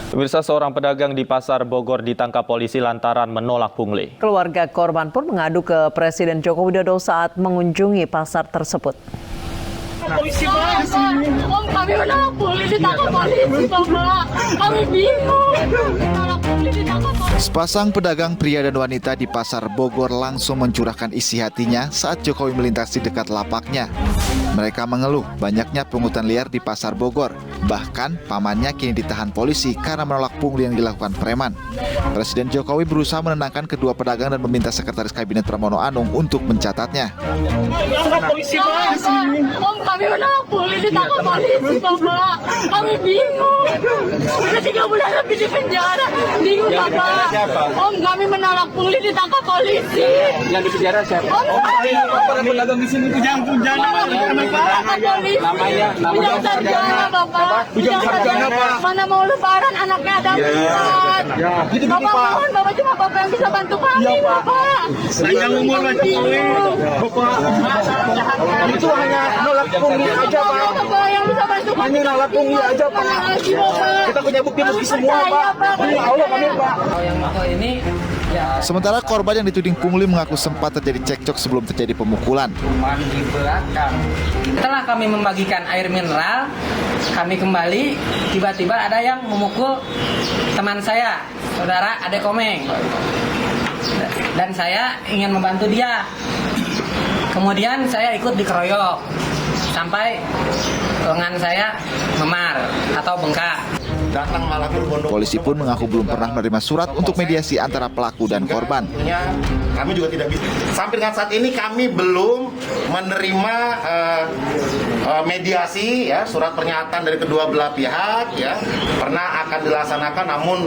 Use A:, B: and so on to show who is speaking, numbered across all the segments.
A: Pemirsa, seorang pedagang di Pasar Bogor ditangkap polisi lantaran menolak pungli.
B: Keluarga korban pun mengadu ke Presiden Joko Widodo saat mengunjungi pasar tersebut.
C: Polisi Pak di sini. Om, kami menolak pungli ditangkap polisi, Bapak. Kami bingung. Menolak pungli ditangkap polisi.
D: Sepasang pedagang pria dan wanita di Pasar Bogor langsung mencurahkan isi hatinya saat Jokowi melintas di dekat lapaknya. Mereka mengeluh banyaknya pungutan liar di Pasar Bogor. Bahkan pamannya kini ditahan polisi karena menolak pungli yang dilakukan preman. Presiden Jokowi berusaha menenangkan kedua pedagang dan meminta Sekretaris Kabinet Pramono Anung untuk mencatatnya.
C: Polisi Pak di sini. Om, kami menolak pungli ditangkap polisi, Bapak. Kami bingung. Sudah 3 bulan lebih di penjara. Bingung, Bapak. Om, kami menolak pungli ditangkap polisi.
E: Yang di penjara siapa?
C: Om,
E: Para pedagang di sini Pujang namanya
C: Ujang Sarjana, Bapak.
E: Ujang Sarjana, Pak.
C: Mana mau lebaran anaknya ada 4.
E: Gitu
C: Bapak
E: Pak.
C: mohon, Bapak cuma Bapak yang bisa bantu kami, Bapak.
E: Panjang umur lagi. Bapak. Itu hanya nolak pungli aja, Pak.
C: Bapak yang bisa bantu kami.
E: Hanya nolak pungli aja, Pak. Kita punya bukti semua, Pak. Demi Allah kami, Pak.
D: Sementara korban yang dituding pungli mengaku sempat terjadi cekcok sebelum terjadi pemukulan.
F: Cuman di belakang. Setelah kami membagikan air mineral, kami kembali, tiba-tiba ada yang memukul teman saya, saudara Ade Komeng. Dan saya ingin membantu dia. Kemudian saya ikut dikeroyok sampai lengan saya memar atau bengkak.
E: Datang malah berbondong.
D: Polisi pun mengaku belum pernah menerima surat untuk mediasi antara pelaku dan korban.
G: Kami juga tidak bisa. Sampai dengan saat ini kami belum menerima mediasi, ya, surat pernyataan dari kedua belah pihak, ya. Pernah akan dilaksanakan, namun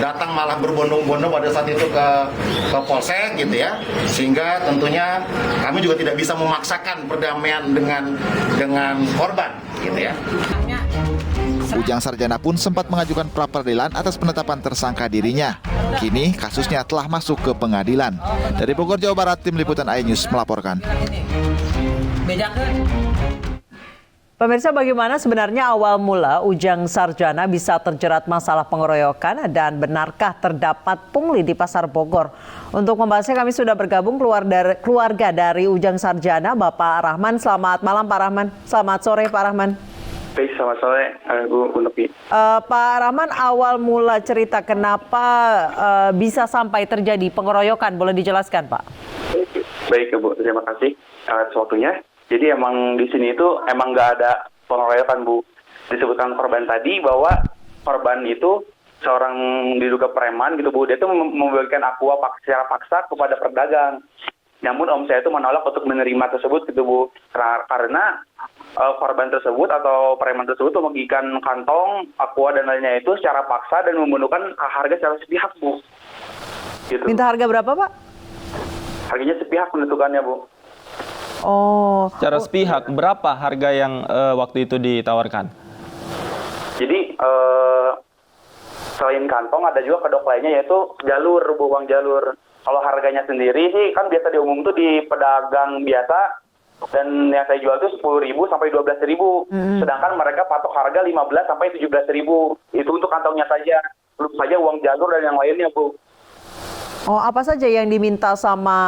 G: datang malah berbondong-bondong pada saat itu ke polsek, gitu ya. Sehingga tentunya kami juga tidak bisa memaksakan perdamaian dengan korban, gitu ya.
D: Ujang Sarjana pun sempat mengajukan pra-peradilan atas penetapan tersangka dirinya. Kini kasusnya telah masuk ke pengadilan. Dari Bogor, Jawa Barat, Tim Liputan iNews melaporkan.
B: Pemirsa, bagaimana sebenarnya awal mula Ujang Sarjana bisa terjerat masalah pengeroyokan dan benarkah terdapat pungli di Pasar Bogor? Untuk membahasnya kami sudah bergabung keluarga dari Ujang Sarjana, Bapak Rahman. Selamat malam Pak Rahman. Selamat sore Pak Rahman.
H: Baik, selamat sore Bu Novi.
B: Pak Rahman, awal mula cerita kenapa bisa sampai terjadi pengeroyokan, boleh dijelaskan Pak?
H: Baik Bu, terima kasih atas waktunya. Jadi emang di sini itu emang nggak ada pengeroyokan Bu. Disebutkan korban tadi bahwa korban itu seorang diduga preman gitu Bu. Dia itu membagikan aqua secara paksa kepada pedagang. Namun om saya itu menolak untuk menerima tersebut gitu Bu. Karena korban tersebut atau preman tersebut membagikan kantong, aqua dan lainnya itu secara paksa dan membunuhkan harga secara sepihak Bu. Gitu.
B: Minta harga berapa Pak?
H: Harganya sepihak menentukannya Bu.
B: Oh.
A: Secara sepihak, berapa harga yang waktu itu ditawarkan?
H: Jadi selain kantong ada juga kedok lainnya yaitu jalur Bu, uang jalur. Kalau harganya sendiri sih kan biasa diumum tuh di pedagang biasa. Dan yang saya jual itu 10.000 sampai 12.000. Sedangkan mereka patok harga 15 sampai 17.000. Itu untuk kantongnya saja. Belum saja uang jalur dan yang lainnya, Bu.
B: Oh, apa saja yang diminta sama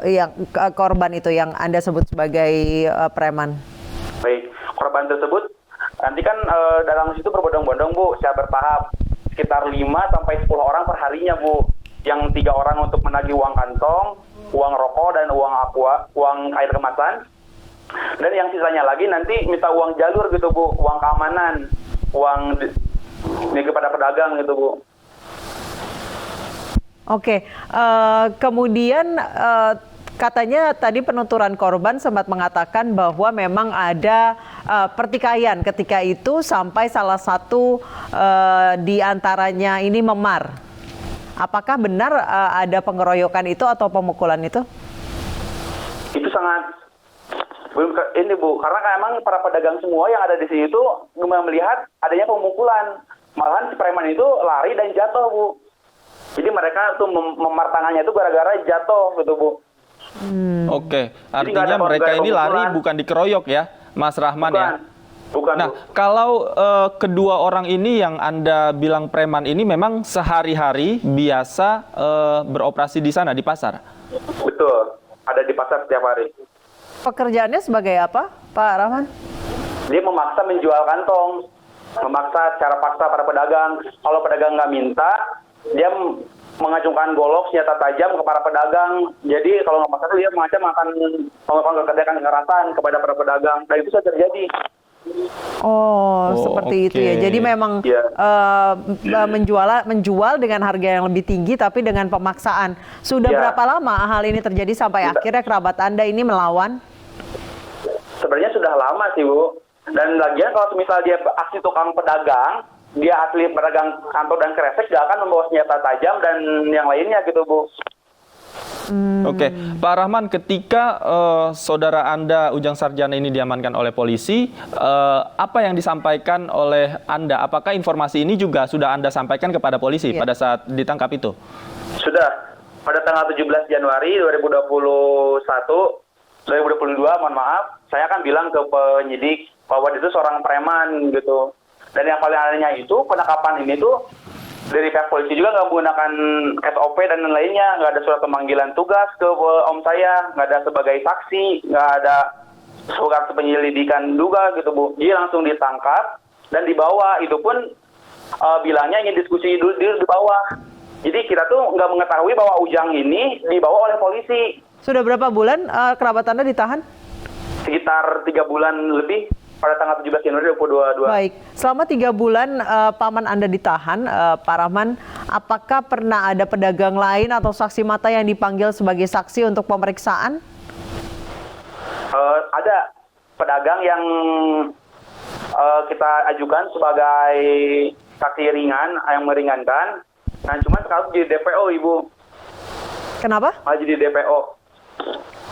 B: yang korban itu yang Anda sebut sebagai preman?
H: Baik, korban tersebut nanti kan dalam situ berbondong-bondong, Bu, secara bertahap. Sekitar 5 sampai 10 orang per harinya, Bu. Yang 3 orang untuk menagih uang kantong, uang rokok dan uang aqua, uang air kemasan. Dan yang sisanya lagi nanti minta uang jalur gitu Bu, uang keamanan, uang kepada pedagang gitu Bu.
B: Oke, kemudian katanya tadi penuturan korban sempat mengatakan bahwa memang ada pertikaian ketika itu sampai salah satu di antaranya ini memar. Apakah benar ada pengeroyokan itu atau pemukulan itu?
H: Itu sangat ini Bu, karena emang para pedagang semua yang ada di sini itu melihat adanya pemukulan. Malahan si preman itu lari dan jatuh Bu. Jadi mereka tuh memar tangannya itu gara-gara jatuh gitu Bu.
A: Oke, artinya mereka ini lari bukan dikeroyok ya, Mas Rahman
H: bukan.
A: ya?
H: Bukan,
A: Nah,
H: Bu.
A: kalau kedua orang ini yang Anda bilang preman ini memang sehari-hari biasa beroperasi di sana, di pasar?
H: Betul. Ada di pasar setiap hari.
B: Pekerjaannya sebagai apa, Pak Rahman?
H: Dia memaksa menjual kantong, memaksa secara paksa para pedagang. Kalau pedagang nggak minta, dia mengacungkan golok senjata tajam ke para pedagang. Jadi kalau nggak paksa dia mengancam akan melakukan kekerasan kepada para pedagang. Dan itu sudah terjadi.
B: Oh, seperti itu ya.
A: oke.
B: Jadi memang
H: Iya.
B: menjual dengan harga yang lebih tinggi tapi dengan pemaksaan. Sudah
H: Iya.
B: berapa lama hal ini terjadi sampai akhirnya kerabat Anda ini melawan?
H: Sebenarnya sudah lama sih, Bu. Dan lagian kalau misal dia asli tukang pedagang, dia asli pedagang kantor dan kresek, dia akan membawa senjata tajam dan yang lainnya gitu, Bu.
A: Oke, Pak Rahman, ketika saudara Anda Ujang Sarjana ini diamankan oleh polisi, apa yang disampaikan oleh Anda? Apakah informasi ini juga sudah Anda sampaikan kepada polisi
B: Iya.
A: pada saat ditangkap itu?
H: Sudah. Pada tanggal 17 Januari 2022, mohon maaf, saya akan bilang ke penyidik bahwa itu seorang preman gitu. Dan yang paling anehnya itu, penangkapan ini tuh dari pihak polisi juga nggak menggunakan SOP dan lainnya, nggak ada surat pemanggilan tugas ke om saya, nggak ada sebagai saksi, nggak ada surat penyelidikan juga gitu, Bu. Dia langsung ditangkap dan dibawa, itu pun bilangnya ingin diskusi dulu di bawah. Jadi kita tuh nggak mengetahui bahwa Ujang ini dibawa oleh polisi.
B: Sudah berapa bulan kerabat Anda ditahan?
H: Sekitar 3 bulan lebih pada tanggal 17 Januari 2022.
B: Baik, selama 3 bulan paman Anda ditahan, Pak Rahman, apakah pernah ada pedagang lain atau saksi mata yang dipanggil sebagai saksi untuk pemeriksaan?
H: Ada pedagang yang kita ajukan sebagai saksi ringan, yang meringankan. Nah, cuma sekarang jadi DPO, Ibu.
B: Kenapa?
H: Malah jadi DPO.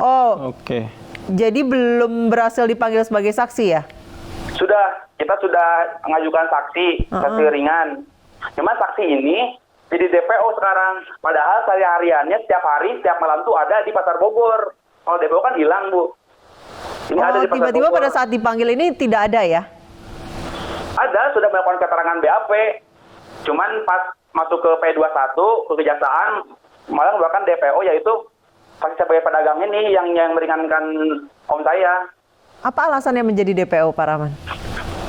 B: Oh,
A: Oke.
B: jadi belum berhasil dipanggil sebagai saksi ya?
H: Sudah, kita sudah mengajukan saksi ringan. Cuma saksi ini jadi DPO sekarang. Padahal sehari-hariannya setiap hari, setiap malam tuh ada di Pasar Bogor. Kalau DPO kan hilang, Bu. Ini ada
B: Oh,
H: di Pasar
B: tiba-tiba
H: Bogor.
B: pada saat dipanggil ini tidak ada ya?
H: Ada, sudah melakukan keterangan BAP. Cuman pas masuk ke P21, ke Kejaksaan, malah melakukan DPO, yaitu saksi sebagai pedagang ini yang meringankan om saya.
B: Apa alasannya menjadi DPO, Pak Rahman?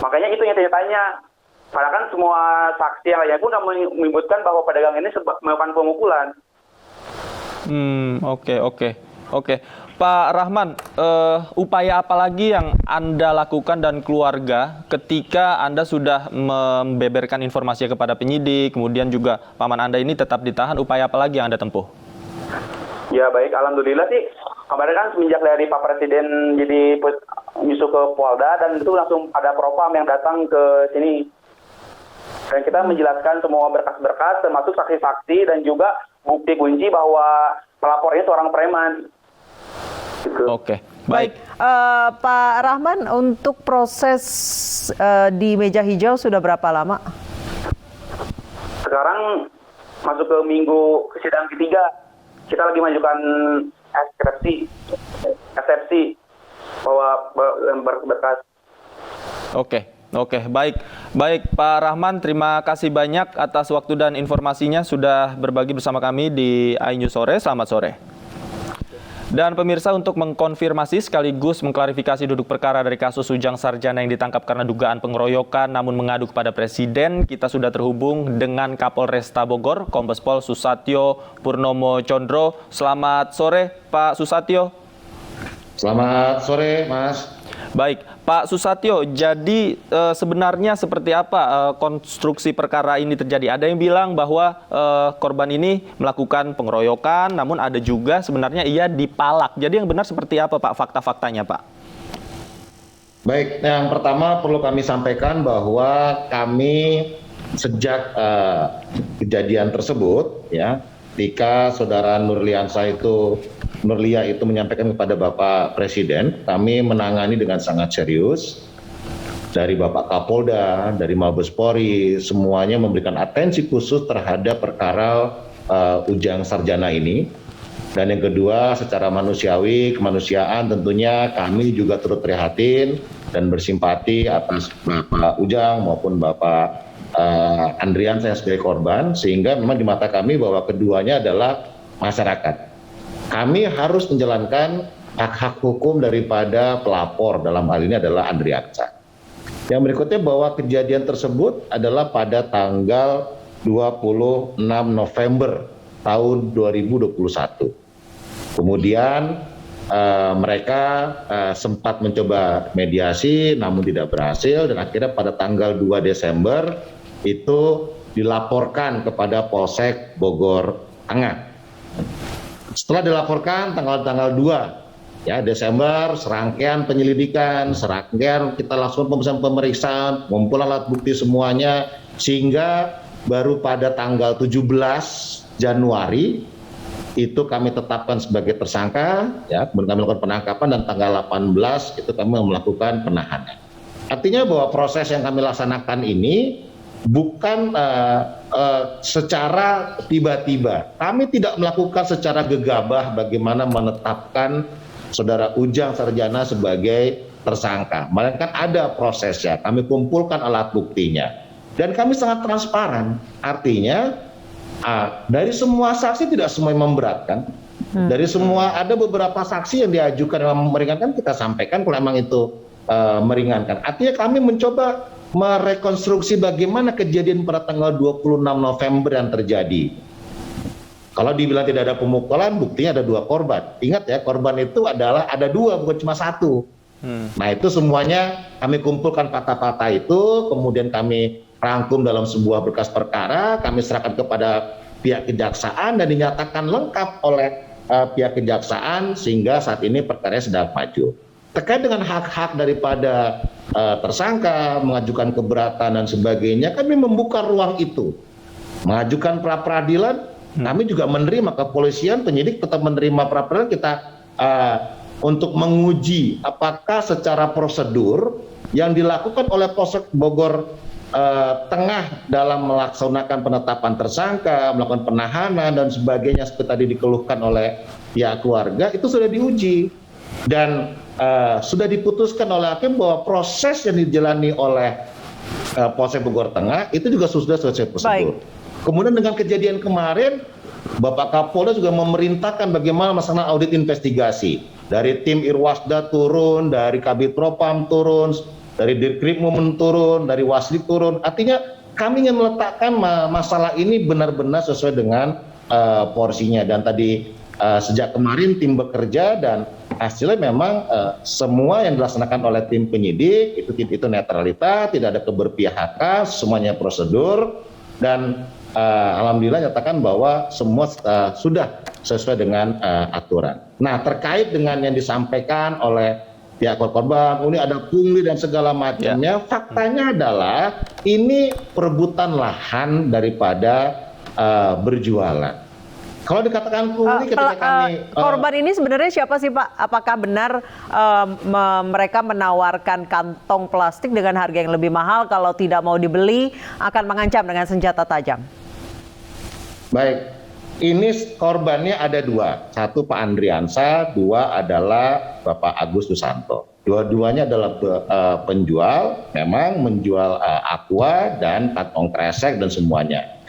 H: Makanya itu yang tanya-tanya. Padahal kan semua saksi yang lainnya pun sudah menyebutkan bahwa pedagang ini melakukan pemukulan.
A: Oke. Pak Rahman, upaya apa lagi yang Anda lakukan dan keluarga ketika Anda sudah membeberkan informasi kepada penyidik, kemudian juga paman Anda ini tetap ditahan, upaya apa lagi yang Anda tempuh?
H: Ya baik, alhamdulillah sih. Kemarin kan semenjak dari Pak Presiden jadi nyusul ke Polda, dan itu langsung ada propam yang datang ke sini. Dan kita menjelaskan semua berkas-berkas, termasuk saksi-saksi dan juga bukti kunci bahwa pelapornya seorang preman. Gitu.
A: Oke, baik.
B: Pak Rahman, untuk proses di meja hijau sudah berapa lama?
H: Sekarang masuk ke minggu sidang ketiga. Kita lagi mengajukan eksepsi bahwa berkas.
A: Oke, baik Pak Rahman, terima kasih banyak atas waktu dan informasinya sudah berbagi bersama kami di iNews Sore. Selamat sore. Dan pemirsa, untuk mengkonfirmasi sekaligus mengklarifikasi duduk perkara dari kasus Ujang Sarjana yang ditangkap karena dugaan pengeroyokan namun mengadu kepada Presiden, kita sudah terhubung dengan Kapolresta Bogor, Kombes Pol Susatyo Purnomo Condro. Selamat sore, Pak Susatyo.
I: Selamat sore, Mas.
A: Baik, Pak Susatyo, jadi sebenarnya seperti apa konstruksi perkara ini terjadi? Ada yang bilang bahwa korban ini melakukan pengeroyokan, namun ada juga sebenarnya ia dipalak. Jadi yang benar seperti apa, Pak, fakta-faktanya, Pak?
I: Baik, yang pertama perlu kami sampaikan bahwa kami sejak kejadian tersebut, ya, ketika saudara Nurlia itu menyampaikan kepada Bapak Presiden, kami menangani dengan sangat serius. Dari Bapak Kapolda, dari Mabes Polri, semuanya memberikan atensi khusus terhadap perkara Ujang Sarjana ini. Dan yang kedua, secara manusiawi, kemanusiaan tentunya kami juga turut prihatin dan bersimpati atas Bapak Ujang maupun Bapak Andriansyah sebagai korban, sehingga memang di mata kami bahwa keduanya adalah masyarakat. Kami harus menjalankan hak-hak hukum daripada pelapor, dalam hal ini adalah Andriansyah. Yang berikutnya bahwa kejadian tersebut adalah pada tanggal 26 November tahun 2021. Kemudian mereka sempat mencoba mediasi namun tidak berhasil, dan akhirnya pada tanggal 2 Desember itu dilaporkan kepada Polsek Bogor Tengah. Setelah dilaporkan tanggal 2 Desember, serangkaian penyelidikan, serangkaian kita langsung pemeriksaan, mengumpulkan alat bukti semuanya, sehingga baru pada tanggal 17 Januari itu kami tetapkan sebagai tersangka, kemudian kami melakukan penangkapan, dan tanggal 18 itu kami melakukan penahanan. Artinya bahwa proses yang kami laksanakan ini bukan secara tiba-tiba. Kami tidak melakukan secara gegabah bagaimana menetapkan Saudara Ujang Sarjana sebagai tersangka. Melainkan ada prosesnya. Kami kumpulkan alat buktinya. Dan kami sangat transparan. Artinya dari semua saksi tidak semua yang memberatkan. Dari semua, ada beberapa saksi yang diajukan yang meringankan, kita sampaikan kalau memang itu meringankan. Artinya kami mencoba merekonstruksi bagaimana kejadian pada tanggal 26 November yang terjadi. Kalau dibilang tidak ada pemukulan, buktinya ada 2 korban. Ingat ya, korban itu adalah ada 2, bukan cuma 1. Nah itu semuanya kami kumpulkan fakta-fakta itu, kemudian kami rangkum dalam sebuah berkas perkara, kami serahkan kepada pihak kejaksaan dan dinyatakan lengkap oleh pihak kejaksaan, sehingga saat ini perkara sedang maju. Terkait dengan hak-hak daripada tersangka, mengajukan keberatan dan sebagainya, kami membuka ruang itu. Mengajukan pra-peradilan, kami juga menerima, kepolisian, penyidik tetap menerima pra-peradilan kita untuk menguji apakah secara prosedur yang dilakukan oleh Polsek Bogor Tengah dalam melaksanakan penetapan tersangka, melakukan penahanan dan sebagainya seperti tadi dikeluhkan oleh pihak keluarga, itu sudah diuji. Dan sudah diputuskan oleh hakim bahwa proses yang dijalani oleh Polsek Bogor Tengah itu juga sudah selesai prosedur. Kemudian dengan kejadian kemarin, Bapak Kapolda juga memerintahkan bagaimana melaksanakan audit investigasi. Dari tim Irwasda turun, dari Kabid Propam turun, dari Dirkrimum turun, dari Wasli turun. Artinya kami ingin meletakkan masalah ini benar-benar sesuai dengan porsinya. Dan tadi sejak kemarin tim bekerja dan hasilnya memang semua yang dilaksanakan oleh tim penyidik itu netralitas, tidak ada keberpihakan, semuanya prosedur, dan alhamdulillah nyatakan bahwa semua sudah sesuai dengan aturan. Nah, terkait dengan yang disampaikan oleh pihak korban, ini ada pungli dan segala macamnya, faktanya adalah ini perebutan lahan daripada berjualan. Kalau dikatakan pungli ketika kami
B: korban ini sebenarnya siapa sih Pak? Apakah benar mereka menawarkan kantong plastik dengan harga yang lebih mahal, kalau tidak mau dibeli akan mengancam dengan senjata tajam?
I: Baik, ini korbannya ada 2. 1 Pak Andriansyah, 2 adalah Bapak Agus Susanto. Dua-duanya adalah penjual, memang menjual aqua dan kantong kresek dan semuanya.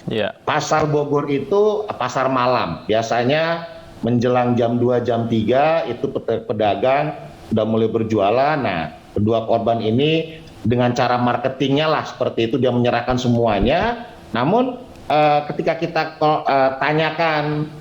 I: Pasar Bogor itu pasar malam, biasanya menjelang jam 2, jam 3 itu pedagang sudah mulai berjualan. Nah, kedua korban ini dengan cara marketingnya lah seperti itu, dia menyerahkan semuanya. Namun ketika kita tanyakan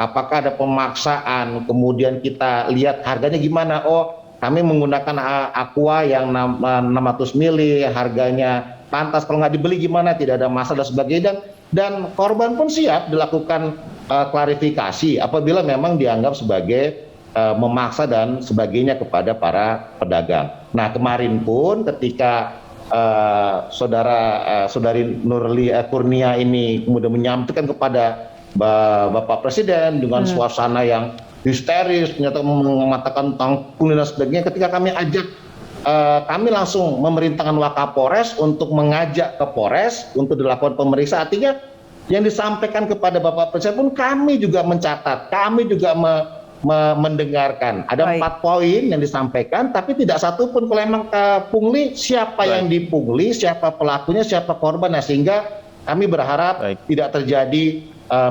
I: apakah ada pemaksaan, kemudian kita lihat harganya gimana, oh kami menggunakan aqua yang 600 mili, harganya pantas, kalau nggak dibeli gimana, tidak ada masalah dan sebagainya. Dan korban pun siap dilakukan klarifikasi apabila memang dianggap sebagai memaksa dan sebagainya kepada para pedagang. Nah, kemarin pun ketika saudari Nurli Kurnia ini kemudian menyampaikan kepada Bapak Presiden dengan suasana yang histeris, ternyata mengatakan tentang pungli dan sebagainya, ketika kami ajak, kami langsung memerintahkan Wakapolres untuk mengajak ke Polres untuk dilakukan pemeriksaan. Artinya yang disampaikan kepada Bapak Presiden pun kami juga mencatat, kami juga mendengarkan. Ada 4 poin yang disampaikan, tapi tidak satu pun kalau memang pungli, siapa yang dipungli, siapa pelakunya, siapa korban. Nah, sehingga kami berharap tidak terjadi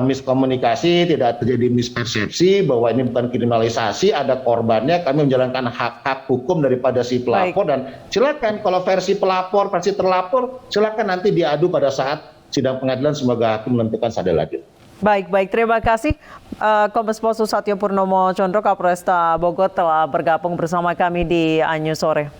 I: miskomunikasi, tidak terjadi mispersepsi bahwa ini bukan kriminalisasi, ada korbannya. Kami menjalankan hak-hak hukum daripada si pelapor. Dan silakan kalau versi pelapor, versi terlapor, silakan nanti diadu pada saat sidang pengadilan, semoga hakim menentukan seadil adil.
B: Baik, terima kasih Kombes Pol Susatyo Purnomo Condro, Kapolresta Bogor telah bergabung bersama kami di Anju Sore.